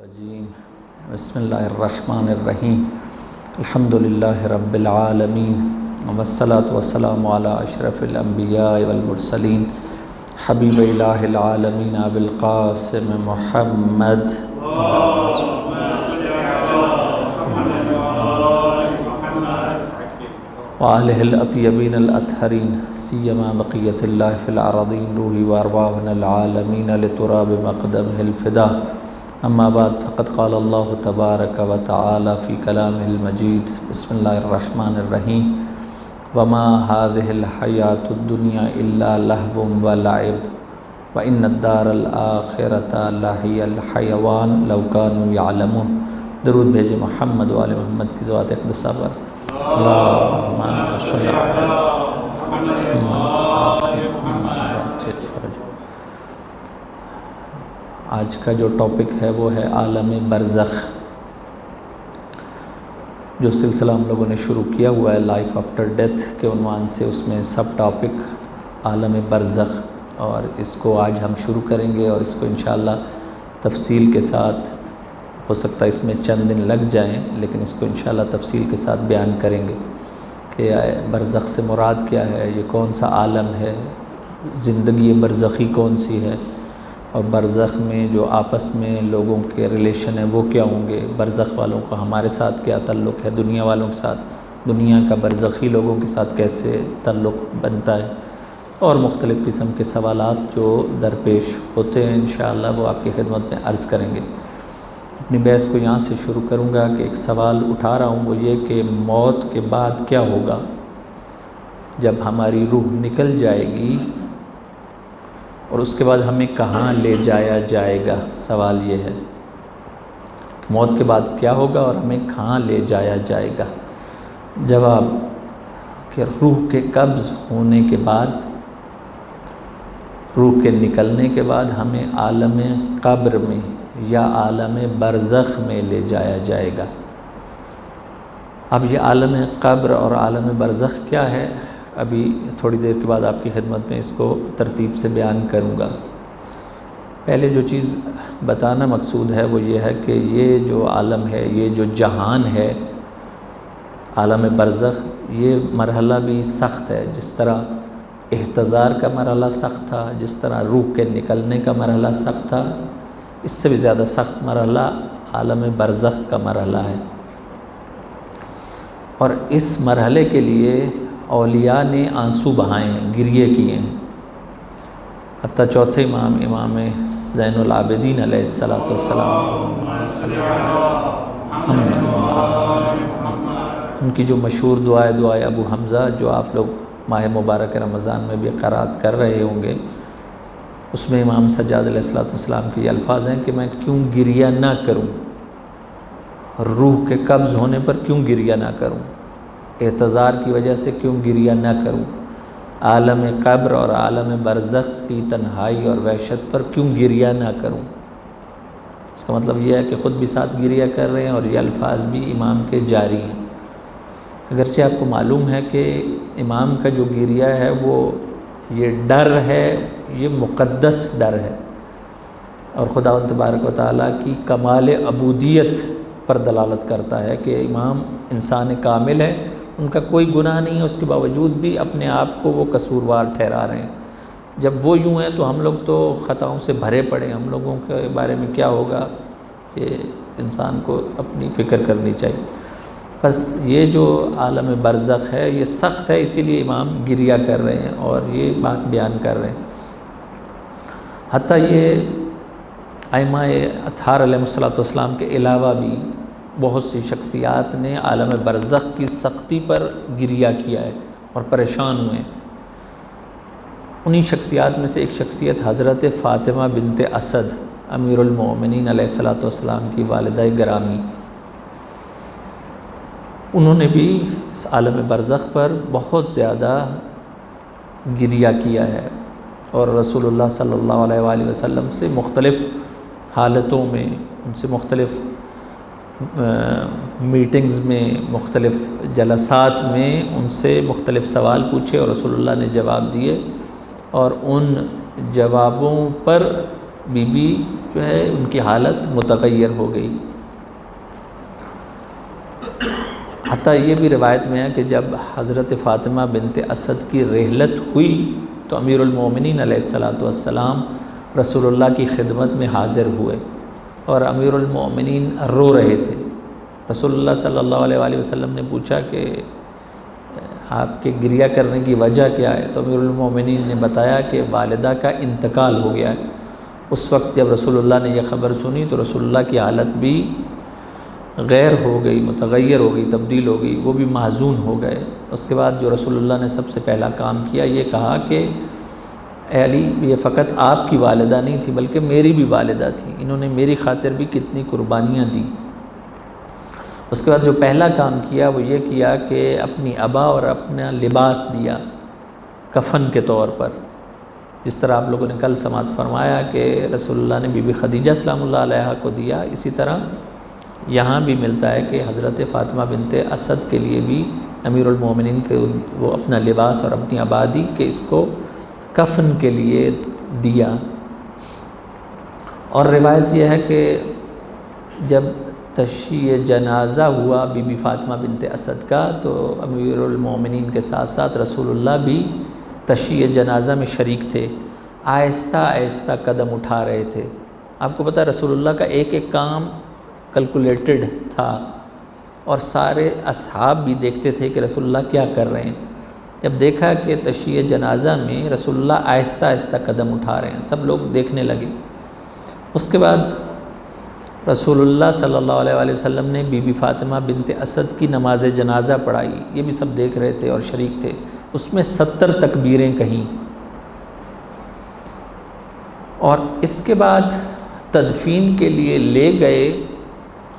الرجیم بسم اللہ الرحمن الرحیم الحمد للہ رب العالمین والصلاة والسلام علی اشرف الانبیاء والمرسلین حبیب الہ العالمین ابی القاسم محمد وآلہ الاطیبین الاطہرین سیما بقیت اللہ فی الارضین روحی وارواحنا العالمین لتراب مقدمہ الفدا اما بعد فقد قال اللہ تبارک و تعالی فی کلامہ المجید بسم اللہ الرحمن الرحیم وما هذه الحیاة الدنیا الا لہو ولعب وان الدار الآخرة لہی الحیوان لو كانوا یعلمون۔ درود بھیجے محمد وآل محمد کی ذوات اقدسہ پر۔ اللہم صلی علی محمد۔ آج کا جو ٹاپک ہے وہ ہے عالم برزخ، جو سلسلہ ہم لوگوں نے شروع کیا ہوا ہے لائف آفٹر ڈیتھ کے عنوان سے، اس میں سب ٹاپک عالم برزخ، اور اس کو آج ہم شروع کریں گے اور اس کو انشاءاللہ تفصیل کے ساتھ، ہو سکتا ہے اس میں چند دن لگ جائیں لیکن اس کو انشاءاللہ تفصیل کے ساتھ بیان کریں گے کہ برزخ سے مراد کیا ہے، یہ کون سا عالم ہے، زندگی برزخی کون سی ہے، اور برزخ میں جو آپس میں لوگوں کے ریلیشن ہیں وہ کیا ہوں گے، برزخ والوں کا ہمارے ساتھ کیا تعلق ہے، دنیا والوں کے ساتھ، دنیا کا برزخی لوگوں کے ساتھ کیسے تعلق بنتا ہے، اور مختلف قسم کے سوالات جو درپیش ہوتے ہیں انشاءاللہ وہ آپ کی خدمت میں عرض کریں گے۔ اپنی بحث کو یہاں سے شروع کروں گا کہ ایک سوال اٹھا رہا ہوں، وہ یہ کہ موت کے بعد کیا ہوگا، جب ہماری روح نکل جائے گی اور اس کے بعد ہمیں کہاں لے جایا جائے گا۔ سوال یہ ہے موت کے بعد کیا ہوگا اور ہمیں کہاں لے جایا جائے گا۔ جواب کہ روح کے قبض ہونے کے بعد، روح کے نکلنے کے بعد ہمیں عالم قبر میں یا عالم برزخ میں لے جایا جائے گا۔ اب یہ عالم قبر اور عالم برزخ کیا ہے، ابھی تھوڑی دیر کے بعد آپ کی خدمت میں اس کو ترتیب سے بیان کروں گا۔ پہلے جو چیز بتانا مقصود ہے وہ یہ ہے کہ یہ جو عالم ہے، یہ جو جہان ہے عالم برزخ، یہ مرحلہ بھی سخت ہے، جس طرح احتضار کا مرحلہ سخت تھا، جس طرح روح کے نکلنے کا مرحلہ سخت تھا، اس سے بھی زیادہ سخت مرحلہ عالم برزخ کا مرحلہ ہے۔ اور اس مرحلے کے لیے اولیاء نے آنسو بہائے ہیں، گریے کیے ہیں، حتیٰ چوتھے امام، امام زین العابدین علیہ السلام محمد، ان کی جو مشہور دعائے، دعائے ابو حمزہ، جو آپ لوگ ماہ مبارک رمضان میں بھی قرات کر رہے ہوں گے، اس میں امام سجاد علیہ السلام کے یہ الفاظ ہیں کہ میں کیوں گریہ نہ کروں، روح کے قبض ہونے پر کیوں گریہ نہ کروں، احتضار کی وجہ سے کیوں گریہ نہ کروں، عالم قبر اور عالم برزخ کی تنہائی اور وحشت پر کیوں گریہ نہ کروں۔ اس کا مطلب یہ ہے کہ خود بھی ساتھ گریہ کر رہے ہیں اور یہ الفاظ بھی امام کے جاری ہیں، اگرچہ آپ کو معلوم ہے کہ امام کا جو گریہ ہے وہ یہ ڈر ہے، یہ مقدس ڈر ہے، اور خداوند تبارک و تعالیٰ کی کمال عبودیت پر دلالت کرتا ہے کہ امام انسان کامل ہے، ان کا کوئی گناہ نہیں ہے، اس کے باوجود بھی اپنے آپ کو وہ قصوروار ٹھہرا رہے ہیں۔ جب وہ یوں ہیں تو ہم لوگ تو خطاؤں سے بھرے پڑے ہیں، ہم لوگوں کے بارے میں کیا ہوگا، یہ انسان کو اپنی فکر کرنی چاہیے۔ بس یہ جو عالم برزخ ہے یہ سخت ہے، اسی لیے امام گریہ کر رہے ہیں اور یہ بات بیان کر رہے ہیں۔ حتیٰ یہ ائمہ اطہار علیہ السلام کے علاوہ بھی بہت سی شخصیات نے عالم برزخ کی سختی پر گریہ کیا ہے اور پریشان ہوئے ہیں۔ انہی شخصیات میں سے ایک شخصیت حضرت فاطمہ بنت اسد، امیر المومنین علیہ السلام کی والدہ گرامی، انہوں نے بھی اس عالم برزخ پر بہت زیادہ گریہ کیا ہے، اور رسول اللہ صلی اللہ علیہ وآلہ وسلم سے مختلف حالتوں میں، ان سے مختلف میٹنگز میں، مختلف جلسات میں ان سے مختلف سوال پوچھے اور رسول اللہ نے جواب دیے، اور ان جوابوں پر بی بی جو ہے ان کی حالت متغیر ہو گئی۔ حتیٰ یہ بھی روایت میں ہے کہ جب حضرت فاطمہ بنت اسد کی رحلت ہوئی تو امیر المومنین علیہ السلام رسول اللہ کی خدمت میں حاضر ہوئے اور امیر المومنین رو رہے تھے۔ رسول اللہ صلی اللہ علیہ وآلہ وسلم نے پوچھا کہ آپ کے گریہ کرنے کی وجہ کیا ہے؟ تو امیر المومنین نے بتایا کہ والدہ کا انتقال ہو گیا ہے۔ اس وقت جب رسول اللہ نے یہ خبر سنی تو رسول اللہ کی حالت بھی غیر ہو گئی، متغیر ہو گئی، تبدیل ہو گئی، وہ بھی محزون ہو گئے۔ اس کے بعد جو رسول اللہ نے سب سے پہلا کام کیا یہ کہا کہ اے علی، یہ فقط آپ کی والدہ نہیں تھی بلکہ میری بھی والدہ تھی، انہوں نے میری خاطر بھی کتنی قربانیاں دی۔ اس کے بعد جو پہلا کام کیا وہ یہ کیا کہ اپنی ابا اور اپنا لباس دیا کفن کے طور پر، جس طرح آپ لوگوں نے کل سماعت فرمایا کہ رسول اللہ نے بی بی خدیجہ سلام اللہ علیہا کو دیا، اسی طرح یہاں بھی ملتا ہے کہ حضرت فاطمہ بنت اسد کے لیے بھی امیر المومنین کے وہ اپنا لباس اور اپنی آبادی کہ اس کو کفن کے لیے دیا۔ اور روایت یہ ہے کہ جب تشییع جنازہ ہوا بی بی فاطمہ بنت اسد کا تو امیر المومنین کے ساتھ ساتھ رسول اللہ بھی تشییع جنازہ میں شریک تھے، آہستہ آہستہ قدم اٹھا رہے تھے۔ آپ کو پتہ رسول اللہ کا ایک ایک کام کیلکولیٹڈ تھا اور سارے اصحاب بھی دیکھتے تھے کہ رسول اللہ کیا کر رہے ہیں۔ جب دیکھا کہ تشییع جنازہ میں رسول اللہ آہستہ آہستہ قدم اٹھا رہے ہیں، سب لوگ دیکھنے لگے۔ اس کے بعد رسول اللہ صلی اللہ علیہ وآلہ وسلم نے بی بی فاطمہ بنت اسد کی نماز جنازہ پڑھائی، یہ بھی سب دیکھ رہے تھے اور شریک تھے۔ اس میں 70 تکبیریں کہیں، اور اس کے بعد تدفین کے لیے لے گئے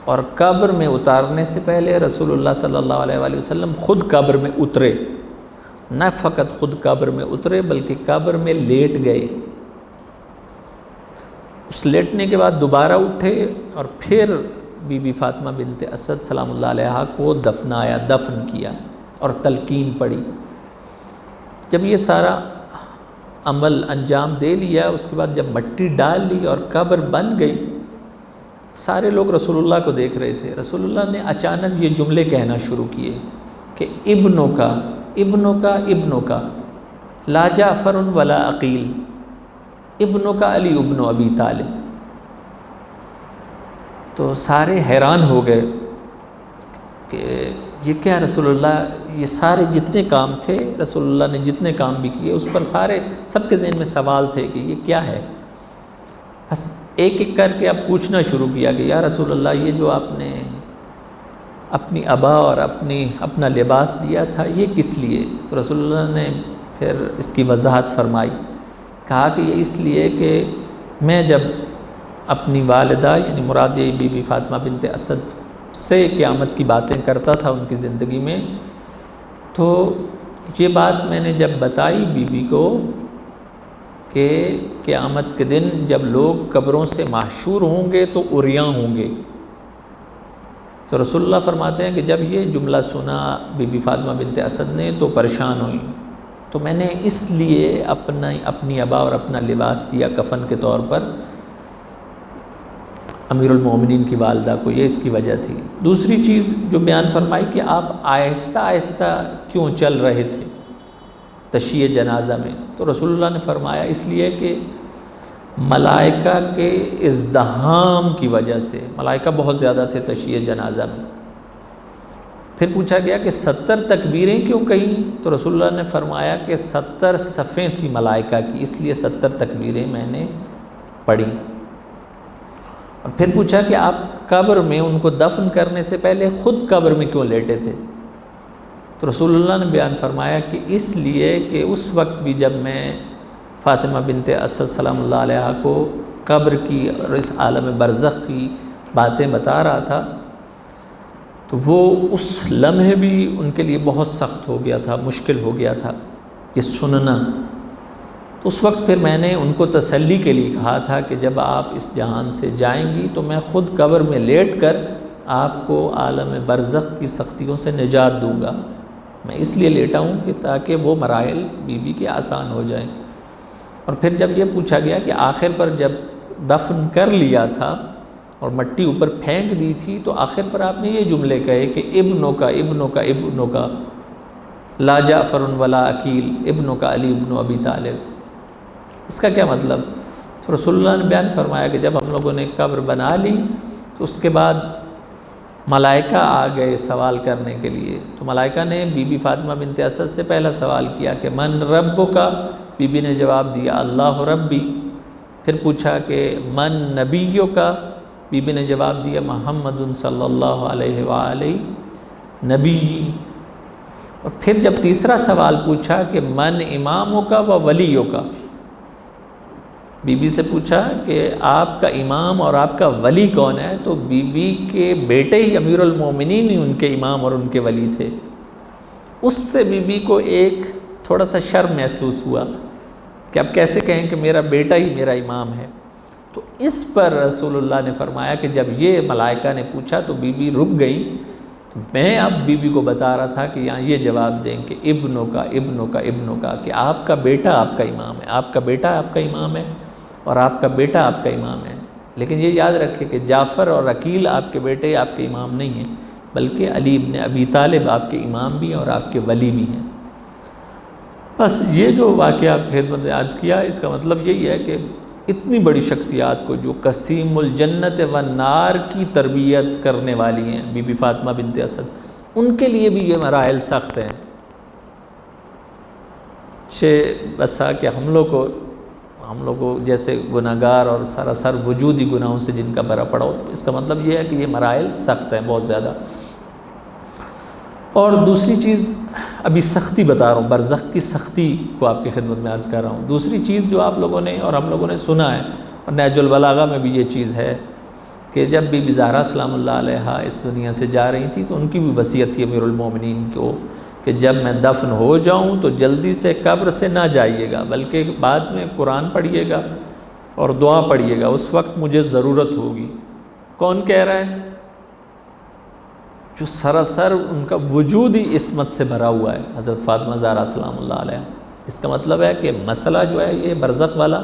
اور قبر میں اتارنے سے پہلے رسول اللہ صلی اللہ علیہ وآلہ وسلم خود قبر میں اترے، نہ فقط خود قبر میں اترے بلکہ قبر میں لیٹ گئے۔ اس لیٹنے کے بعد دوبارہ اٹھے اور پھر بی بی فاطمہ بنت اسد سلام اللہ علیہا کو دفنایا، دفن کیا اور تلقین پڑھی۔ جب یہ سارا عمل انجام دے لیا، اس کے بعد جب مٹی ڈال لی اور قبر بن گئی، سارے لوگ رسول اللہ کو دیکھ رہے تھے۔ رسول اللہ نے اچانک یہ جملے کہنا شروع کیے کہ ابنوں کا ابنوں کا ابنوں کا لا جعفر ولا عقیل، ابنوں کا علی ابن ابی طالب۔ تو سارے حیران ہو گئے کہ یہ کیا رسول اللہ، یہ سارے جتنے کام تھے رسول اللہ نے جتنے کام بھی کیے اس پر سب کے ذہن میں سوال تھے کہ یہ کیا ہے۔ بس ایک ایک کر کے اب پوچھنا شروع کیا کہ یا رسول اللہ، یہ جو آپ نے اپنی ابا اور اپنا لباس دیا تھا یہ کس لیے؟ تو رسول اللہ نے پھر اس کی وضاحت فرمائی، کہا کہ یہ اس لیے کہ میں جب اپنی والدہ یعنی مراد یہ بی بی فاطمہ بنت اسد سے قیامت کی باتیں کرتا تھا ان کی زندگی میں، تو یہ بات میں نے جب بتائی بی بی کو کہ قیامت کے دن جب لوگ قبروں سے محشور ہوں گے تو عریاں ہوں گے، تو رسول اللہ فرماتے ہیں کہ جب یہ جملہ سنا بی بی فاطمہ بنت اسد نے تو پریشان ہوئی، تو میں نے اس لیے اپنی ابا اور اپنا لباس دیا کفن کے طور پر امیر المومنین کی والدہ کو، یہ اس کی وجہ تھی۔ دوسری چیز جو بیان فرمائی کہ آپ آہستہ آہستہ کیوں چل رہے تھے تشییع جنازہ میں، تو رسول اللہ نے فرمایا اس لیے کہ ملائکہ کے ازدحام کی وجہ سے، ملائکہ بہت زیادہ تھے تشییع جنازہ میں۔ پھر پوچھا گیا کہ 70 تکبیریں کیوں کہیں؟ تو رسول اللہ نے فرمایا کہ 70 صفیں تھیں ملائکہ کی، اس لیے 70 تکبیریں میں نے پڑھی۔ اور پھر پوچھا کہ آپ قبر میں ان کو دفن کرنے سے پہلے خود قبر میں کیوں لیٹے تھے؟ تو رسول اللہ نے بیان فرمایا کہ اس لیے کہ اس وقت بھی جب میں فاطمہ بنت اسد سلام اللہ علیہا کو قبر کی اور اس عالم برزخ کی باتیں بتا رہا تھا تو وہ اس لمحے بھی ان کے لیے بہت سخت ہو گیا تھا، مشکل ہو گیا تھا یہ سننا۔ تو اس وقت پھر میں نے ان کو تسلی کے لیے کہا تھا کہ جب آپ اس جہان سے جائیں گی تو میں خود قبر میں لیٹ کر آپ کو عالم برزخ کی سختیوں سے نجات دوں گا۔ میں اس لیے لیٹا ہوں کہ تاکہ وہ مراحل بی بی کے آسان ہو جائیں۔ اور پھر جب یہ پوچھا گیا کہ آخر پر جب دفن کر لیا تھا اور مٹی اوپر پھینک دی تھی تو آخر پر آپ نے یہ جملے کہے کہ ابنوں کا لا جعفر ولا عقیل، ابنوں کا علی ابن ابی طالب. اس کا کیا مطلب؟ تو رسول اللہ نے بیان فرمایا کہ جب ہم لوگوں نے قبر بنا لی تو اس کے بعد ملائکہ آ گئے سوال کرنے کے لیے. تو ملائکہ نے بی بی فاطمہ بنت اسد سے پہلا سوال کیا کہ من ربک، بی بی نے جواب دیا اللہ ربی. پھر پوچھا کہ من نبیک، بی بی نے جواب دیا محمد صلی اللہ علیہ وآلہ نبی. اور پھر جب تیسرا سوال پوچھا کہ من امامک و ولیک، بی بی سے پوچھا کہ آپ کا امام اور آپ کا ولی کون ہے، تو بی بی کے بیٹے ہی امیر المومنین ہی ان کے امام اور ان کے ولی تھے. اس سے بی بی کو ایک تھوڑا سا شرم محسوس ہوا کہ اب کیسے کہیں کہ میرا بیٹا ہی میرا امام ہے. تو اس پر رسول اللہ نے فرمایا کہ جب یہ ملائکہ نے پوچھا تو بی بی رک گئی. تو میں اب بی بی کو بتا رہا تھا کہ یہاں یہ جواب دیں کہ ابنوں کا کہ آپ کا بیٹا آپ کا امام ہے، آپ کا بیٹا آپ کا امام ہے اور آپ کا بیٹا آپ کا امام ہے. لیکن یہ یاد رکھے کہ جعفر اور عقیل آپ کے بیٹے آپ کے امام نہیں ہیں، بلکہ علی ابن ابی طالب آپ کے امام بھی ہیں اور آپ کے ولی بھی ہیں. بس یہ جو واقعہ آپ کی خدمت میں عرض کیا، اس کا مطلب یہی ہے کہ اتنی بڑی شخصیات کو جو قسیم الجنت والنار کی تربیت کرنے والی ہیں، بی بی فاطمہ بنت اسد، ان کے لیے بھی یہ مراحل سخت ہیں. بسا کہ ہم لوگ کو جیسے گناہگار اور سراسر وجودی گناہوں سے جن کا بھرا پڑا ہو، اس کا مطلب یہ ہے کہ یہ مراحل سخت ہیں بہت زیادہ. اور دوسری چیز ابھی سختی بتا رہا ہوں، برزخ کی سختی کو آپ کی خدمت میں عرض کر رہا ہوں. دوسری چیز جو آپ لوگوں نے اور ہم لوگوں نے سنا ہے، اور نہج البلاغہ میں بھی یہ چیز ہے کہ جب بی بی زہرا سلام اللہ علیہا اس دنیا سے جا رہی تھی تو ان کی بھی وصیت تھی امیر المومنین کو کہ جب میں دفن ہو جاؤں تو جلدی سے قبر سے نہ جائیے گا، بلکہ بعد میں قرآن پڑھیے گا اور دعا پڑھیے گا، اس وقت مجھے ضرورت ہوگی. کون کہہ رہا ہے؟ جو سراسر ان کا وجود ہی عصمت سے بھرا ہوا ہے، حضرت فاطمہ زہرا سلام اللہ علیہ. اس کا مطلب ہے کہ مسئلہ جو ہے یہ برزخ والا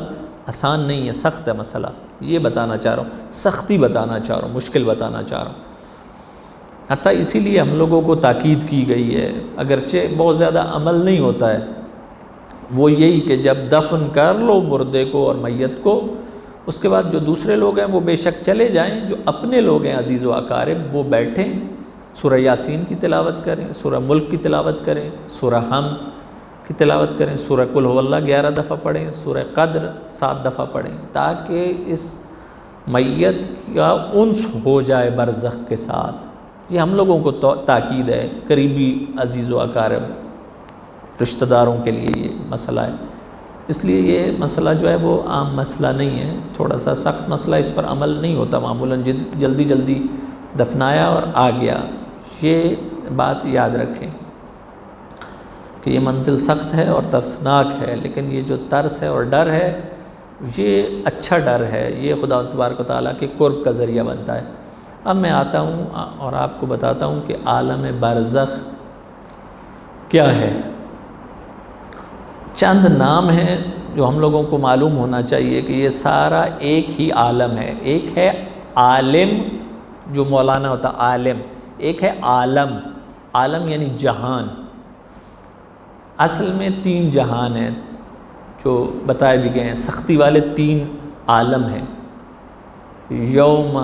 آسان نہیں ہے، سخت ہے مسئلہ. یہ بتانا چاہ رہا ہوں، سختی بتانا چاہ رہا ہوں، مشکل بتانا چاہ رہا ہوں. حتیٰ اسی لیے ہم لوگوں کو تاکید کی گئی ہے، اگرچہ بہت زیادہ عمل نہیں ہوتا ہے، وہ یہی کہ جب دفن کر لو مردے کو اور میت کو، اس کے بعد جو دوسرے لوگ ہیں وہ بے شک چلے جائیں، جو اپنے لوگ ہیں عزیز و اقارب وہ بیٹھیں، سورہ یاسین کی تلاوت کریں، سورہ ملک کی تلاوت کریں، سورہ حمد کی تلاوت کریں، سورہ قل هو اللہ 11 دفعہ پڑھیں، سورہ قدر 7 دفعہ پڑھیں، تاکہ اس میت کا انس ہو جائے برزخ کے ساتھ. یہ ہم لوگوں کو تاکید ہے، قریبی عزیز و اقارب رشتہ داروں کے لیے یہ مسئلہ ہے. اس لیے یہ مسئلہ جو ہے وہ عام مسئلہ نہیں ہے، تھوڑا سا سخت مسئلہ، اس پر عمل نہیں ہوتا معمولاً، جلدی دفنایا اور آ گیا. یہ بات یاد رکھیں کہ یہ منزل سخت ہے اور ترسناک ہے، لیکن یہ جو ترس ہے اور ڈر ہے یہ اچھا ڈر ہے، یہ خدا تبارک و تعالیٰ کے قرب کا ذریعہ بنتا ہے. اب میں آتا ہوں اور آپ کو بتاتا ہوں کہ عالم برزخ کیا ہے. چند نام ہیں جو ہم لوگوں کو معلوم ہونا چاہیے کہ یہ سارا ایک ہی عالم ہے. ایک ہے عالم جو مولانا ہوتا عالم، ایک ہے عالم یعنی جہان. اصل میں 3 جہان ہیں جو بتائے بھی گئے ہیں، سختی والے 3 عالم ہیں. یوم،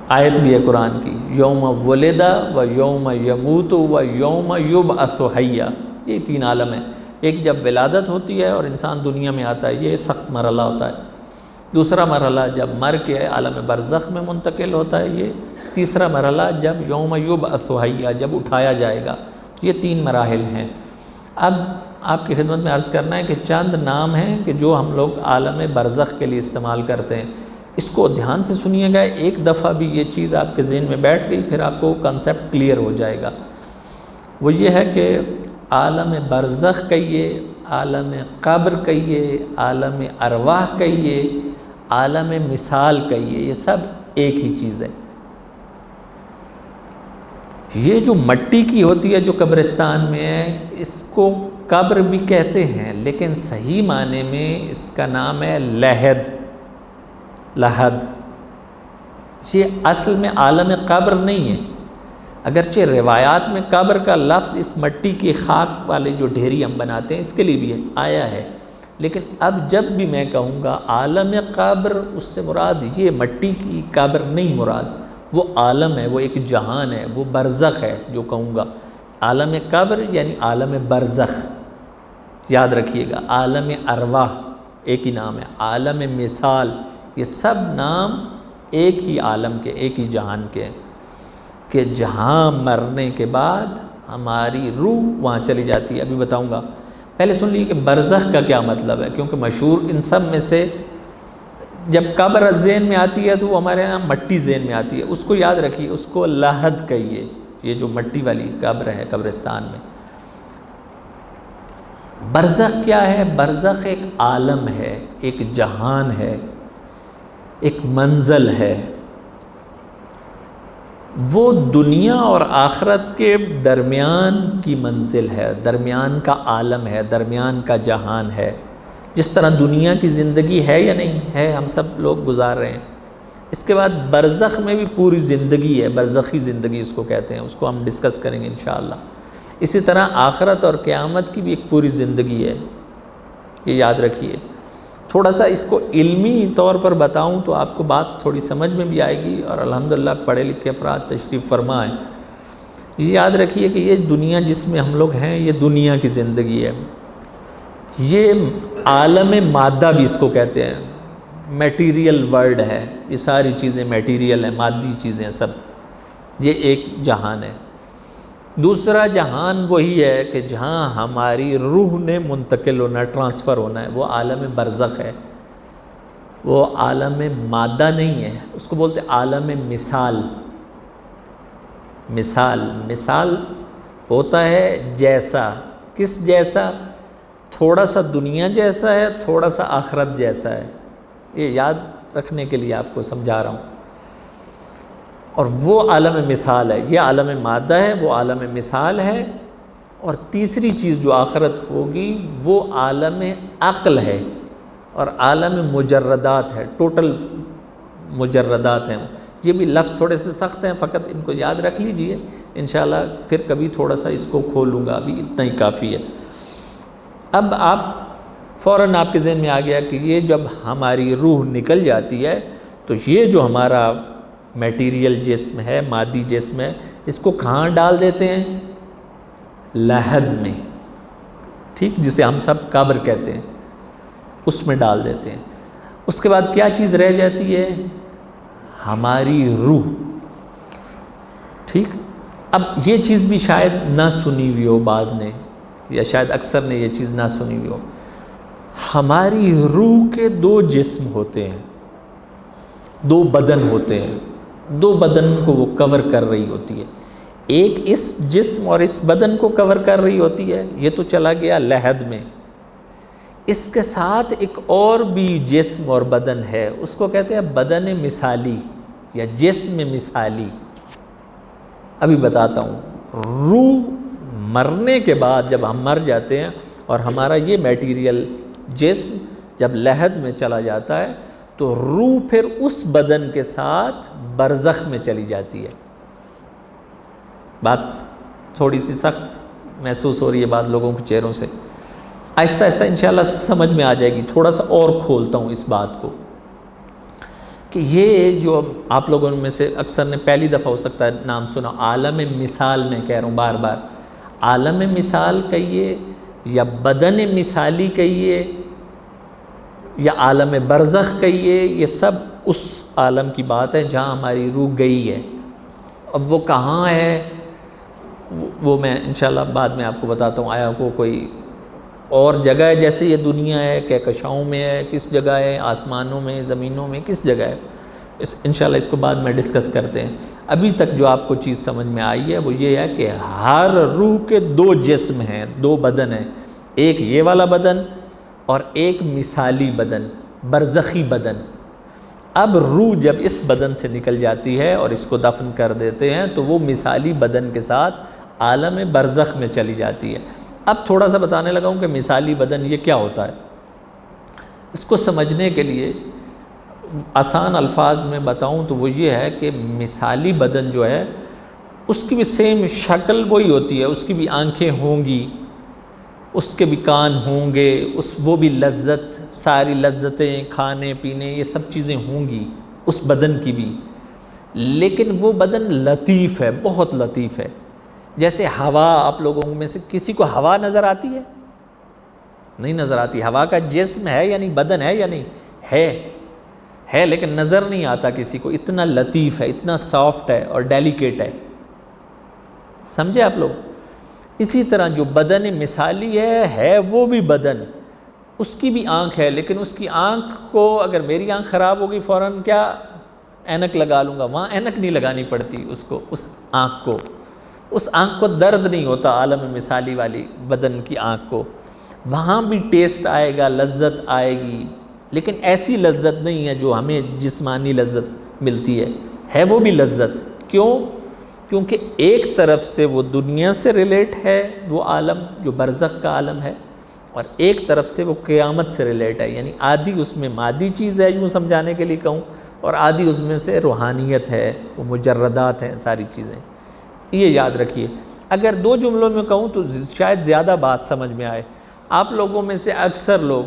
آیت بھی ہے قرآن کی، یوم ولد و یوم یموت و یوم یبعث حیا. یہ 3 عالم ہیں. ایک جب ولادت ہوتی ہے اور انسان دنیا میں آتا ہے، یہ سخت مرحلہ ہوتا ہے. دوسرا مرحلہ جب مر کے عالم برزخ میں منتقل ہوتا ہے، یہ تیسرا مرحلہ جب یوم یبعث حیا، جب اٹھایا جائے گا. یہ 3 مراحل ہیں. اب آپ کی خدمت میں عرض کرنا ہے کہ چند نام ہیں کہ جو ہم لوگ عالم برزخ کے لیے استعمال کرتے ہیں. اس کو دھیان سے سنیے گا، ایک دفعہ بھی یہ چیز آپ کے ذہن میں بیٹھ گئی پھر آپ کو کنسیپٹ کلیئر ہو جائے گا. وہ یہ ہے کہ عالم برزخ کہیے، عالم قبر کہیے، عالم ارواح کہیے، عالم مثال کہیے، یہ سب ایک ہی چیز ہے. یہ جو مٹی کی ہوتی ہے جو قبرستان میں ہے، اس کو قبر بھی کہتے ہیں، لیکن صحیح معنی میں اس کا نام ہے لحد، لحد۔ یہ اصل میں عالم قبر نہیں ہے، اگرچہ روایات میں قبر کا لفظ اس مٹی کی خاک والے جو ڈھیری ہم بناتے ہیں اس کے لیے بھی آیا ہے، لیکن اب جب بھی میں کہوں گا عالم قبر، اس سے مراد یہ مٹی کی قبر نہیں مراد، وہ عالم ہے، وہ ایک جہان ہے، وہ برزخ ہے جو کہوں گا۔ عالم قبر یعنی عالم برزخ، یاد رکھیے گا۔ عالم ارواح ایک ہی نام ہے، عالم مثال، یہ سب نام ایک ہی عالم کے، ایک ہی جہان کے ہیں، کہ جہاں مرنے کے بعد ہماری روح وہاں چلی جاتی ہے۔ ابھی بتاؤں گا، پہلے سن لیے کہ برزخ کا کیا مطلب ہے، کیونکہ مشہور ان سب میں سے جب قبر ذہن میں آتی ہے تو وہ ہمارے یہاں مٹی ذہن میں آتی ہے، اس کو یاد رکھیے، اس کو لحد کہیے، یہ جو مٹی والی قبر ہے قبرستان میں۔ برزخ کیا ہے؟ برزخ ایک عالم ہے، ایک جہان ہے، ایک منزل ہے، وہ دنیا اور آخرت کے درمیان کی منزل ہے، درمیان کا عالم ہے، درمیان کا جہان ہے۔ جس طرح دنیا کی زندگی ہے یا نہیں ہے، ہم سب لوگ گزار رہے ہیں، اس کے بعد برزخ میں بھی پوری زندگی ہے، برزخی زندگی اس کو کہتے ہیں، اس کو ہم ڈسکس کریں گے انشاءاللہ۔ اسی طرح آخرت اور قیامت کی بھی ایک پوری زندگی ہے، یہ یاد رکھیے۔ تھوڑا سا اس کو علمی طور پر بتاؤں تو آپ کو بات تھوڑی سمجھ میں بھی آئے گی، اور الحمدللہ پڑھے لکھے افراد تشریف فرما ہیں۔ یہ یاد رکھیے کہ یہ دنیا جس میں ہم لوگ ہیں، یہ دنیا کی زندگی ہے، یہ عالم مادہ بھی اس کو کہتے ہیں، میٹیریل ورلڈ ہے، یہ ساری چیزیں میٹیریل ہیں، مادی چیزیں سب، یہ ایک جہان ہے۔ دوسرا جہان وہی ہے کہ جہاں ہماری روح نے منتقل ہونا ہے، ٹرانسفر ہونا ہے، وہ عالم برزخ ہے، وہ عالم مادہ نہیں ہے، اس کو بولتے عالم مثال۔ مثال، مثال ہوتا ہے جیسا، کس جیسا؟ تھوڑا سا دنیا جیسا ہے، تھوڑا سا آخرت جیسا ہے، یہ یاد رکھنے کے لیے آپ کو سمجھا رہا ہوں۔ اور وہ عالم مثال ہے، یہ عالم مادہ ہے، وہ عالم مثال ہے۔ اور تیسری چیز جو آخرت ہوگی وہ عالم عقل ہے، اور عالم مجردات ہے، ٹوٹل مجردات ہیں۔ یہ بھی لفظ تھوڑے سے سخت ہیں، فقط ان کو یاد رکھ لیجئے، انشاءاللہ پھر کبھی تھوڑا سا اس کو کھولوں گا، ابھی اتنا ہی کافی ہے۔ اب آپ فوراً آپ کے ذہن میں آ گیا کہ یہ جب ہماری روح نکل جاتی ہے تو یہ جو ہمارا میٹیریل جسم ہے، مادی جسم ہے، اس کو کہاں ڈال دیتے ہیں؟ لحد میں، ٹھیک، جسے ہم سب قبر کہتے ہیں، اس میں ڈال دیتے ہیں۔ اس کے بعد کیا چیز رہ جاتی ہے؟ ہماری روح، ٹھیک۔ اب یہ چیز بھی شاید نہ سنی ہوئی ہو بعض نے، یا شاید اکثر نے یہ چیز نہ سنی ہوئی ہو۔ ہماری روح کے دو جسم ہوتے ہیں، دو بدن ہوتے ہیں، دو بدن کو وہ کور کر رہی ہوتی ہے، ایک اس جسم اور اس بدن کو کور کر رہی ہوتی ہے، یہ تو چلا گیا لحد میں۔ اس کے ساتھ ایک اور بھی جسم اور بدن ہے، اس کو کہتے ہیں بدن مثالی یا جسم مثالی۔ ابھی بتاتا ہوں۔ روح مرنے کے بعد جب ہم مر جاتے ہیں اور ہمارا یہ میٹیریل جسم جب لحد میں چلا جاتا ہے تو روح پھر اس بدن کے ساتھ برزخ میں چلی جاتی ہے۔ بات تھوڑی سی سخت محسوس ہو رہی ہے بعض لوگوں کے چہروں سے، آہستہ آہستہ انشاءاللہ سمجھ میں آ جائے گی۔ تھوڑا سا اور کھولتا ہوں اس بات کو کہ یہ جو آپ لوگوں میں سے اکثر نے پہلی دفعہ ہو سکتا ہے نام سنا، عالم مثال میں کہہ رہا ہوں بار بار، عالم مثال کہیے یا بدن مثالی کہیے یا عالم برزخ کہیے، یہ سب اس عالم کی بات ہے جہاں ہماری روح گئی ہے۔ اب وہ کہاں ہے وہ میں انشاءاللہ بعد میں آپ کو بتاتا ہوں۔ آیا کو کوئی اور جگہ ہے جیسے یہ دنیا ہے، کہکشاؤں میں ہے، کس جگہ ہے، آسمانوں میں، زمینوں میں، کس جگہ ہے، انشاءاللہ اس کو بعد میں ڈسکس کرتے ہیں۔ ابھی تک جو آپ کو چیز سمجھ میں آئی ہے وہ یہ ہے کہ ہر روح کے دو جسم ہیں، دو بدن ہیں، ایک یہ والا بدن اور ایک مثالی بدن، برزخی بدن۔ اب روح جب اس بدن سے نکل جاتی ہے اور اس کو دفن کر دیتے ہیں تو وہ مثالی بدن کے ساتھ عالم برزخ میں چلی جاتی ہے۔ اب تھوڑا سا بتانے لگا ہوں کہ مثالی بدن یہ کیا ہوتا ہے۔ اس کو سمجھنے کے لیے آسان الفاظ میں بتاؤں تو وہ یہ ہے کہ مثالی بدن جو ہے اس کی بھی سیم شکل وہی ہوتی ہے، اس کی بھی آنکھیں ہوں گی، اس کے بھی کان ہوں گے، وہ بھی لذت، ساری لذتیں، کھانے پینے، یہ سب چیزیں ہوں گی اس بدن کی بھی، لیکن وہ بدن لطیف ہے، بہت لطیف ہے۔ جیسے ہوا، آپ لوگوں میں سے کسی کو ہوا نظر آتی ہے؟ نہیں نظر آتی۔ ہوا کا جسم ہے یعنی بدن ہے یا نہیں ہے، لیکن نظر نہیں آتا کسی کو، اتنا لطیف ہے، اتنا سافٹ ہے اور ڈیلیکیٹ ہے، سمجھے آپ لوگ؟ اسی طرح جو بدن مثالی ہے وہ بھی بدن، اس کی بھی آنکھ ہے، لیکن اس کی آنکھ کو اگر میری آنکھ خراب ہوگی فوراً کیا اینک لگا لوں گا، وہاں اینک نہیں لگانی پڑتی اس آنکھ کو درد نہیں ہوتا عالم مثالی والی بدن کی آنکھ کو، وہاں بھی ٹیسٹ آئے گا، لذت آئے گی، لیکن ایسی لذت نہیں ہے جو ہمیں جسمانی لذت ملتی ہے وہ بھی لذت۔ کیونکہ ایک طرف سے وہ دنیا سے ریلیٹ ہے وہ عالم جو برزخ کا عالم ہے، اور ایک طرف سے وہ قیامت سے ریلیٹ ہے، یعنی آدھی اس میں مادی چیز ہے یوں سمجھانے کے لیے کہوں، اور آدھی اس میں سے روحانیت ہے، وہ مجردات ہیں ساری چیزیں، یہ یاد رکھیے۔ اگر دو جملوں میں کہوں تو شاید زیادہ بات سمجھ میں آئے۔ آپ لوگوں میں سے اکثر لوگ،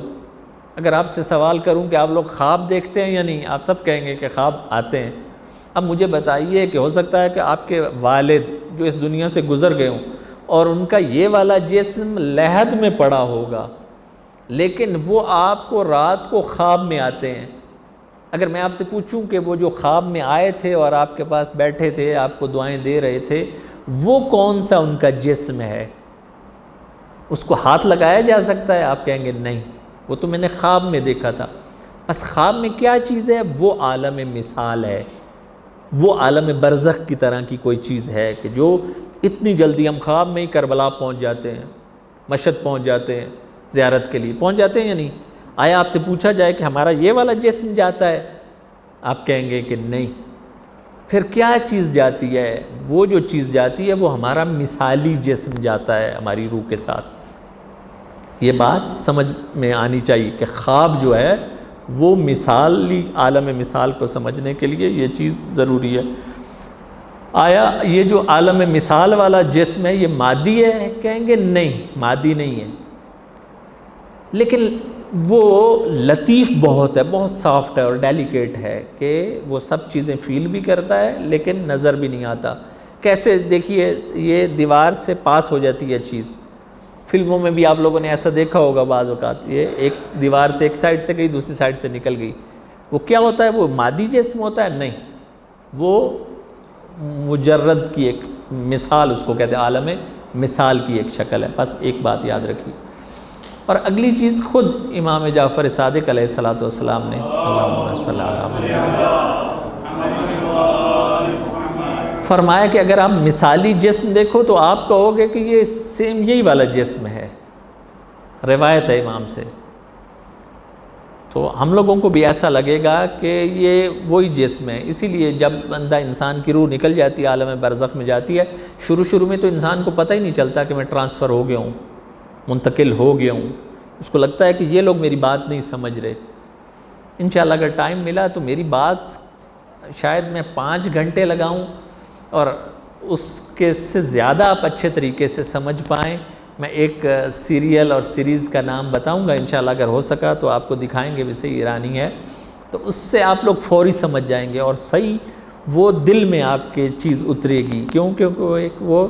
اگر آپ سے سوال کروں کہ آپ لوگ خواب دیکھتے ہیں یا نہیں، آپ سب کہیں گے کہ خواب آتے ہیں۔ اب مجھے بتائیے کہ ہو سکتا ہے کہ آپ کے والد جو اس دنیا سے گزر گئے ہوں اور ان کا یہ والا جسم لحد میں پڑا ہوگا، لیکن وہ آپ کو رات کو خواب میں آتے ہیں۔ اگر میں آپ سے پوچھوں کہ وہ جو خواب میں آئے تھے اور آپ کے پاس بیٹھے تھے، آپ کو دعائیں دے رہے تھے، وہ کون سا ان کا جسم ہے؟ اس کو ہاتھ لگایا جا سکتا ہے؟ آپ کہیں گے نہیں، وہ تو میں نے خواب میں دیکھا تھا۔ بس خواب میں کیا چیز ہے؟ وہ عالم مثال ہے، وہ عالم برزخ کی طرح کی کوئی چیز ہے کہ جو اتنی جلدی ہم خواب میں ہی کربلا پہنچ جاتے ہیں، مشہد پہنچ جاتے ہیں، زیارت کے لیے پہنچ جاتے ہیں یا نہیں؟ آیا آپ سے پوچھا جائے کہ ہمارا یہ والا جسم جاتا ہے؟ آپ کہیں گے کہ نہیں۔ پھر کیا چیز جاتی ہے؟ وہ جو چیز جاتی ہے وہ ہمارا مثالی جسم جاتا ہے ہماری روح کے ساتھ۔ یہ بات سمجھ میں آنی چاہیے کہ خواب جو ہے وہ مثالی عالم مثال کو سمجھنے کے لیے یہ چیز ضروری ہے۔ آیا یہ جو عالم مثال والا جسم ہے یہ مادی ہے؟ کہیں گے نہیں، مادی نہیں ہے، لیکن وہ لطیف بہت ہے، بہت سافٹ ہے اور ڈیلیکیٹ ہے کہ وہ سب چیزیں فیل بھی کرتا ہے لیکن نظر بھی نہیں آتا۔ کیسے؟ دیکھیے، یہ دیوار سے پاس ہو جاتی ہے چیز، فلموں میں بھی آپ لوگوں نے ایسا دیکھا ہوگا بعض اوقات، یہ ایک دیوار سے ایک سائڈ سے گئی، دوسری سائڈ سے نکل گئی، وہ کیا ہوتا ہے؟ وہ مادی جسم ہوتا ہے؟ نہیں، وہ مجرد کی ایک مثال، اس کو کہتے ہیں عالم مثال کی ایک شکل ہے۔ بس ایک بات یاد رکھیے۔ اور اگلی چیز خود امام جعفر صادق علیہ السلام نے اللہم صلی علی محمد فرمایا کہ اگر آپ مثالی جسم دیکھو تو آپ کہو گے کہ یہ سیم یہی والا جسم ہے، روایت ہے امام سے، تو ہم لوگوں کو بھی ایسا لگے گا کہ یہ وہی جسم ہے۔ اسی لیے جب بندہ انسان کی روح نکل جاتی ہے، عالم برزخ میں جاتی ہے، شروع میں تو انسان کو پتہ ہی نہیں چلتا کہ میں ٹرانسفر ہو گیا ہوں، منتقل ہو گیا ہوں، اس کو لگتا ہے کہ یہ لوگ میری بات نہیں سمجھ رہے۔ انشاءاللہ اگر ٹائم ملا تو میری بات شاید میں 5 گھنٹے لگاؤں اور اس کے سے زیادہ آپ اچھے طریقے سے سمجھ پائیں۔ میں ایک سیریل اور سیریز کا نام بتاؤں گا انشاءاللہ، اگر ہو سکا تو آپ کو دکھائیں گے، ویسے ایرانی ہے، تو اس سے آپ لوگ فوری سمجھ جائیں گے اور صحیح وہ دل میں آپ کے چیز اترے گی، کیونکہ وہ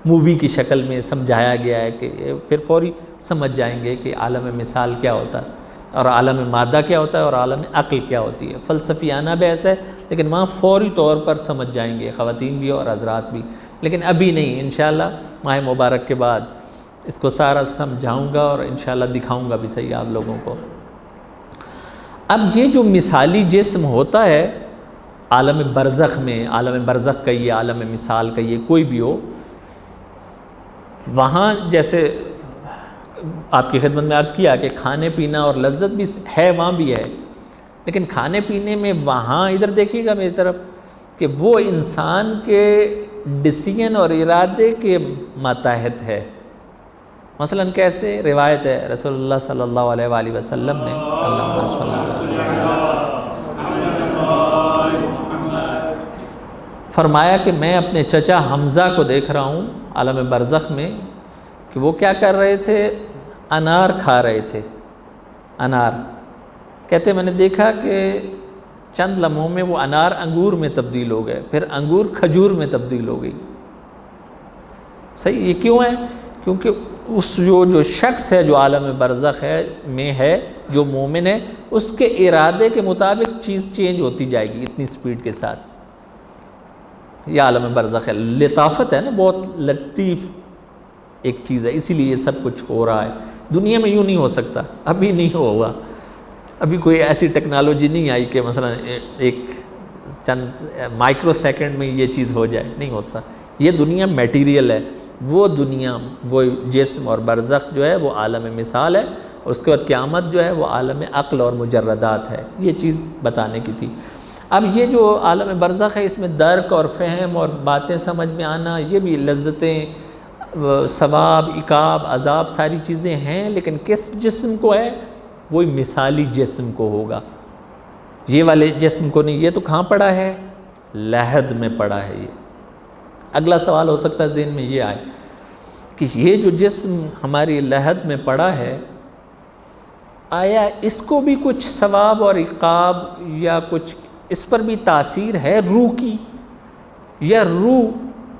مووی کی شکل میں سمجھایا گیا ہے کہ پھر فوری سمجھ جائیں گے کہ عالم مثال کیا ہوتا ہے اور عالم مادہ کیا ہوتا ہے اور عالم عقل کیا ہوتی ہے۔ فلسفیانہ بحث ہے لیکن وہاں فوری طور پر سمجھ جائیں گے، خواتین بھی اور حضرات بھی، لیکن ابھی نہیں، انشاءاللہ ماہ مبارک کے بعد اس کو سارا سمجھاؤں گا اور انشاءاللہ دکھاؤں گا بھی صحیح آپ لوگوں کو۔ اب یہ جو مثالی جسم ہوتا ہے عالم برزخ میں، عالم برزخ کہیے، عالم مثال کہیے، کوئی بھی ہو، وہاں جیسے آپ کی خدمت میں عرض کیا کہ کھانے پینا اور لذت بھی ہے، وہاں بھی ہے، لیکن کھانے پینے میں وہاں ادھر دیکھیے گا میری طرف کہ وہ انسان کے ڈیسیژن اور ارادے کے ماتحت ہے، مثلاً کیسے؟ روایت ہے رسول اللہ صلی اللہ علیہ وآلہ وسلم نے اللہم صلی اللہ فرمایا کہ میں اپنے چچا حمزہ کو دیکھ رہا ہوں عالم برزخ میں کہ وہ کیا کر رہے تھے؟ انار کھا رہے تھے۔ انار کہتے میں نے دیکھا کہ چند لمحوں میں وہ انار انگور میں تبدیل ہو گئے، پھر انگور کھجور میں تبدیل ہو گئی۔ صحیح، یہ کیوں ہے؟ کیونکہ اس جو شخص ہے جو عالم برزخ ہے میں ہے، جو مومن ہے، اس کے ارادے کے مطابق چیز چینج ہوتی جائے گی اتنی سپیڈ کے ساتھ۔ یہ عالم برزخ ہے، لطافت ہے نا، بہت لطیف ایک چیز ہے، اسی لیے یہ سب کچھ ہو رہا ہے۔ دنیا میں یوں نہیں ہو سکتا، ابھی نہیں ہوگا، ابھی کوئی ایسی ٹیکنالوجی نہیں آئی کہ مثلا ایک چند مائکرو سیکنڈ میں یہ چیز ہو جائے، نہیں ہوتا۔ یہ دنیا میٹیریل ہے، وہ دنیا، وہ جسم اور برزخ جو ہے وہ عالم مثال ہے، اور اس کے بعد قیامت جو ہے وہ عالم عقل اور مجردات ہے۔ یہ چیز بتانے کی تھی۔ اب یہ جو عالم برزخ ہے اس میں درک اور فہم اور باتیں سمجھ میں آنا، یہ بھی لذتیں، ثواب، عقاب، عذاب، ساری چیزیں ہیں، لیکن کس جسم کو ہے؟ وہی مثالی جسم کو ہوگا، یہ والے جسم کو نہیں۔ یہ تو کہاں پڑا ہے؟ لحد میں پڑا ہے۔ یہ اگلا سوال ہو سکتا ہے ذہن میں یہ آئے کہ یہ جو جسم ہماری لحد میں پڑا ہے، آیا اس کو بھی کچھ ثواب اور عقاب یا کچھ اس پر بھی تاثیر ہے روح کی؟ یا روح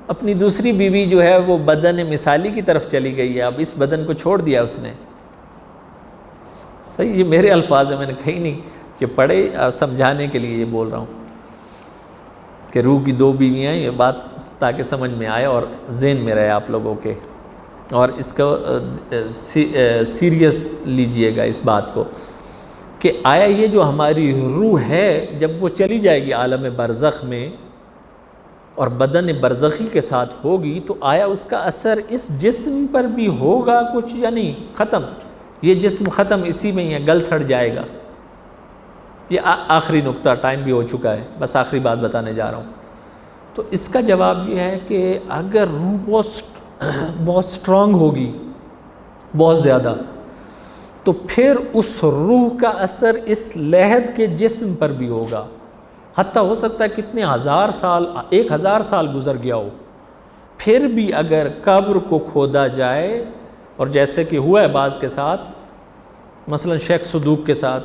اپنی دوسری بیوی جو ہے وہ بدن مثالی کی طرف چلی گئی ہے، اب اس بدن کو چھوڑ دیا اس نے؟ صحیح، یہ میرے الفاظ ہیں، میں نے کہیں نہیں، یہ پڑھے سمجھانے کے لیے یہ بول رہا ہوں کہ روح کی دو بیویاں، یہ بات تاکہ سمجھ میں آئے اور ذہن میں رہے آپ لوگوں کے، اور اس کو سیریس لیجئے گا اس بات کو کہ آیا یہ جو ہماری روح ہے جب وہ چلی جائے گی عالم برزخ میں اور بدن برزخی کے ساتھ ہوگی، تو آیا اس کا اثر اس جسم پر بھی ہوگا کچھ یا نہیں؟ ختم، یہ جسم ختم، اسی میں ہی ہے، گل سڑ جائے گا۔ یہ آخری نقطہ، ٹائم بھی ہو چکا ہے، بس آخری بات بتانے جا رہا ہوں۔ تو اس کا جواب یہ ہے کہ اگر روح بہت سٹرونگ ہوگی، بہت زیادہ، تو پھر اس روح کا اثر اس لحد کے جسم پر بھی ہوگا، حتیٰ ہو سکتا ہے کتنے ہزار سال، 1000 سال گزر گیا ہو، پھر بھی اگر قبر کو کھودا جائے، اور جیسے کہ ہوا ہے بعض کے ساتھ، مثلا شیخ صدوق کے ساتھ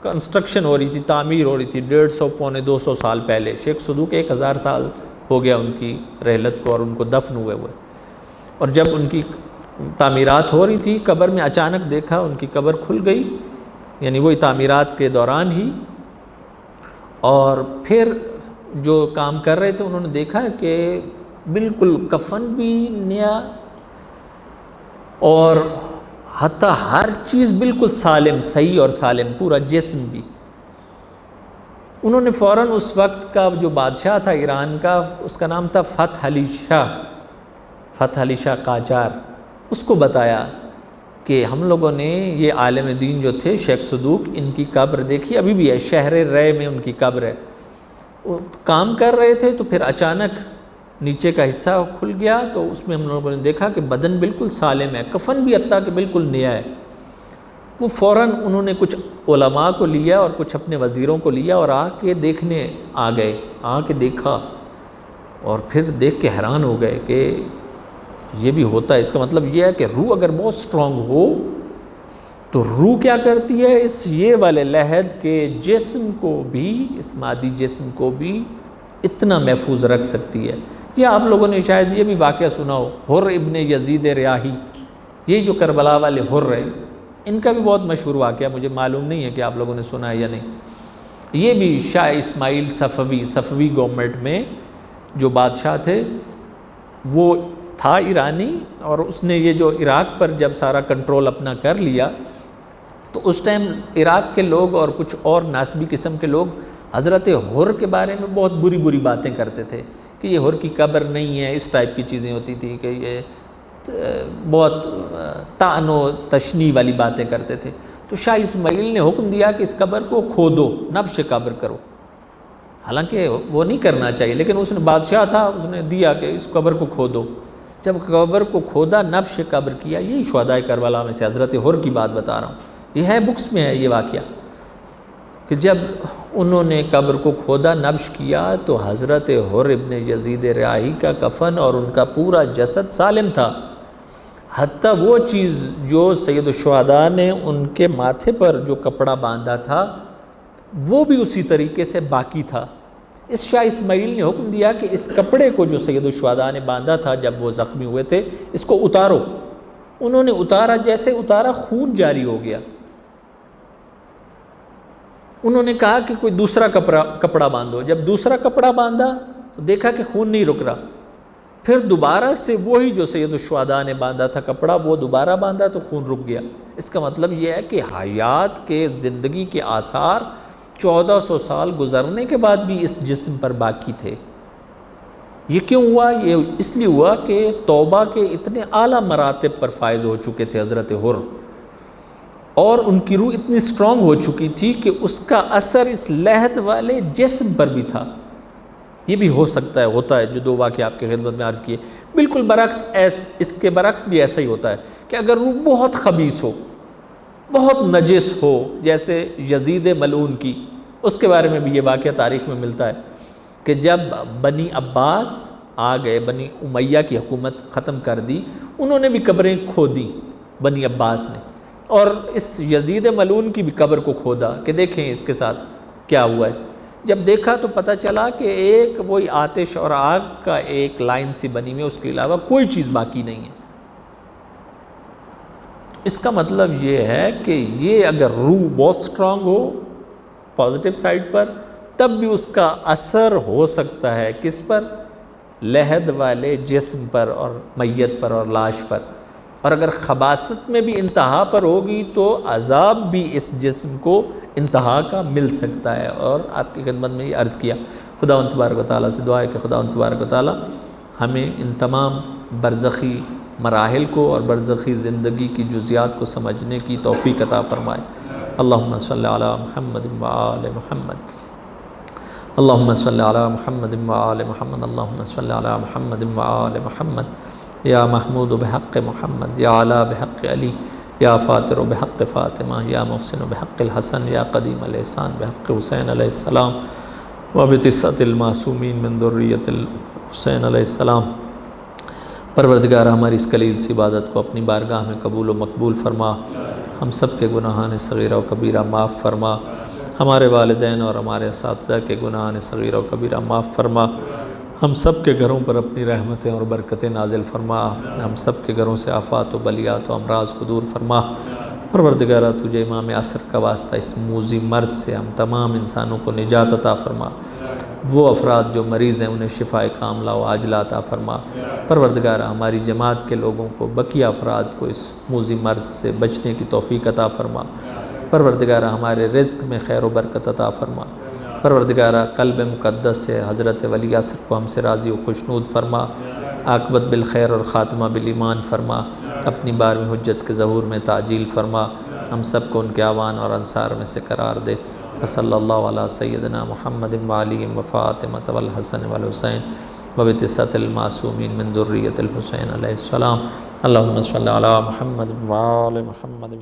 کنسٹرکشن ہو رہی تھی، تعمیر ہو رہی تھی 150 پونے 200 سال پہلے، شیخ صدوق 1000 سال ہو گیا ان کی رحلت کو اور ان کو دفن ہوئے، اور جب ان کی تعمیرات ہو رہی تھی قبر میں اچانک دیکھا ان کی قبر کھل گئی، یعنی وہی تعمیرات کے دوران ہی، اور پھر جو کام کر رہے تھے انہوں نے دیکھا کہ بالکل کفن بھی نیا اور حتیٰ ہر چیز بالکل سالم، صحیح اور سالم، پورا جسم بھی۔ انہوں نے فوراً اس وقت کا جو بادشاہ تھا ایران کا، اس کا نام تھا فتح علی شاہ قاجار، اس کو بتایا کہ ہم لوگوں نے یہ عالم دین جو تھے شیخ صدوق، ان کی قبر دیکھی، ابھی بھی ہے، شہر رے میں ان کی قبر ہے۔ وہ کام کر رہے تھے تو پھر اچانک نیچے کا حصہ کھل گیا، تو اس میں ہم لوگوں نے دیکھا کہ بدن بالکل سالم ہے، کفن بھی حتیٰ کہ بالکل نیا ہے۔ وہ فوراً انہوں نے کچھ علماء کو لیا اور کچھ اپنے وزیروں کو لیا اور آ کے دیکھنے آ گئے، آ کے دیکھا اور پھر دیکھ کے حیران ہو گئے کہ یہ بھی ہوتا ہے۔ اس کا مطلب یہ ہے کہ روح اگر بہت سٹرونگ ہو تو روح کیا کرتی ہے؟ اس یہ والے لحد کے جسم کو بھی، اس مادی جسم کو بھی اتنا محفوظ رکھ سکتی ہے۔ یہ آپ لوگوں نے شاید یہ بھی واقعہ سنا ہو، حر ابن یزید ریاحی، یہ جو کربلا والے حر ہیں، ان کا بھی بہت مشہور واقعہ، مجھے معلوم نہیں ہے کہ آپ لوگوں نے سنا ہے یا نہیں۔ یہ بھی شاہ اسماعیل صفوی گورنمنٹ میں جو بادشاہ تھے، وہ تھا ایرانی، اور اس نے یہ جو عراق پر جب سارا کنٹرول اپنا کر لیا تو اس ٹائم عراق کے لوگ اور کچھ اور ناسبی قسم کے لوگ حضرت حر کے بارے میں بہت بری باتیں کرتے تھے کہ یہ حر کی قبر نہیں ہے، اس ٹائپ کی چیزیں ہوتی تھی کہ یہ بہت طعن و تشنیع والی باتیں کرتے تھے۔ تو شاہ اسماعیل نے حکم دیا کہ اس قبر کو کھودو، نبش قبر کرو، حالانکہ وہ نہیں کرنا چاہیے، لیکن اس نے بادشاہ تھا، اس نے دیا کہ اس قبر کو کھودو۔ جب قبر کو کھودا، نبش قبر کیا، یہی شہدائے کربلا میں سے حضرت حر کی بات بتا رہا ہوں، یہ ہے بکس میں ہے یہ واقعہ، کہ جب انہوں نے قبر کو کھودا، نبش کیا، تو حضرت حر ابن یزید ریاحی کا کفن اور ان کا پورا جسد سالم تھا، حتیٰ وہ چیز جو سید الشہداء نے ان کے ماتھے پر جو کپڑا باندھا تھا وہ بھی اسی طریقے سے باقی تھا۔ اس شاہ اسماعیل نے حکم دیا کہ اس کپڑے کو جو سید الشہداء نے باندھا تھا جب وہ زخمی ہوئے تھے، اس کو اتارو۔ انہوں نے اتارا، جیسے اتارا خون جاری ہو گیا۔ انہوں نے کہا کہ کوئی دوسرا کپڑا باندھو، جب دوسرا کپڑا باندھا تو دیکھا کہ خون نہیں رک رہا، پھر دوبارہ سے وہی جو سید الشہداء نے باندھا تھا کپڑا وہ دوبارہ باندھا تو خون رک گیا۔ اس کا مطلب یہ ہے کہ حیات کے زندگی کے آثار 1400 سال گزرنے کے بعد بھی اس جسم پر باقی تھے۔ یہ کیوں ہوا؟ یہ اس لیے ہوا کہ توبہ کے اتنے اعلیٰ مراتب پر فائز ہو چکے تھے حضرت حر، اور ان کی روح اتنی سٹرونگ ہو چکی تھی کہ اس کا اثر اس لحد والے جسم پر بھی تھا۔ یہ بھی ہو سکتا ہے، ہوتا ہے، جو دو واقعہ آپ کی خدمت میں عرض کیے، بالکل برعکس اس کے برعکس بھی ایسا ہی ہوتا ہے کہ اگر روح بہت خبیث ہو، بہت نجس ہو، جیسے یزید ملعون کی، اس کے بارے میں بھی یہ واقعہ تاریخ میں ملتا ہے کہ جب بنی عباس آ گئے، بنی امیہ کی حکومت ختم کر دی، انہوں نے بھی قبریں کھودی بنی عباس نے، اور اس یزید ملعون کی بھی قبر کو کھودا کہ دیکھیں اس کے ساتھ کیا ہوا ہے۔ جب دیکھا تو پتہ چلا کہ ایک وہی آتش اور آگ کا ایک لائن سی بنی ہوئی، اس کے علاوہ کوئی چیز باقی نہیں ہے۔ اس کا مطلب یہ ہے کہ یہ اگر روح بہت سٹرونگ ہو پازیٹیو سائڈ پر، تب بھی اس کا اثر ہو سکتا ہے کس پر؟ لحد والے جسم پر اور میت پر اور لاش پر۔ اور اگر خباثت میں بھی انتہا پر ہوگی تو عذاب بھی اس جسم کو انتہا کا مل سکتا ہے۔ اور آپ کی خدمت میں یہ عرض کیا، خداوند تبارک و تعالیٰ سے دعا ہے کہ خداوند تبارک و تعالیٰ ہمیں ان تمام برزخی مراحل کو اور برزخی زندگی کی جزیات کو سمجھنے کی توفیق عطا فرمائے۔ اللہم صلی علی محمد و آل محمد، اللہم صلی علی محمد و آل محمد، اللہم صلی علی محمد و آل محمد، یا محمود بحق محمد، یا علی بحق علی، یا فاتر بحق فاطمہ، یا محسن بحق الحسن، یا قدیم الاحسان بحق حسین علیہ السلام، وبتسعۃ المعصومین من ذریۃ الحسین علیہ السلام۔ پروردگار ہماری اس قلیل سی عبادت کو اپنی بارگاہ میں قبول و مقبول فرما، ہم سب کے گناہان صغیرہ و کبیرہ معاف فرما، ہمارے والدین اور ہمارے اساتذہ کے گناہان صغیرہ و کبیرہ معاف فرما، ہم سب کے گھروں پر اپنی رحمتیں اور برکتیں نازل فرما، ہم سب کے گھروں سے آفات و بلیات و امراض کو دور فرما۔ پروردگارہ تجھے امام عصر کا واسطہ اس موذی مرض سے ہم تمام انسانوں کو نجات عطا فرما، وہ افراد جو مریض ہیں انہیں شفائے کاملہ و عاجلہ عطا فرما۔ پروردگارہ ہماری جماعت کے لوگوں کو، بقیہ افراد کو اس موذی مرض سے بچنے کی توفیق عطا فرما۔ پروردگارہ ہمارے رزق میں خیر و برکت عطا فرما۔ پروردگارہ قلب مقدس سے حضرت ولی عصر کو ہم سے راضی و خوشنود فرما، عاقبت بالخیر اور خاتمہ بالایمان فرما، اپنی بارہویں حجت کے ظہور میں تعجیل فرما، ہم سب کو ان کے اعوان اور انصار میں سے قرار دے۔ فصلی اللہ علی سیدنا محمد وعلی وفاطمۃ والحسن والحسین وبتسعۃ المعصومین من ذریۃ الحسین علیہ السلام۔ اللہم صلی علی محمد وآل محمد۔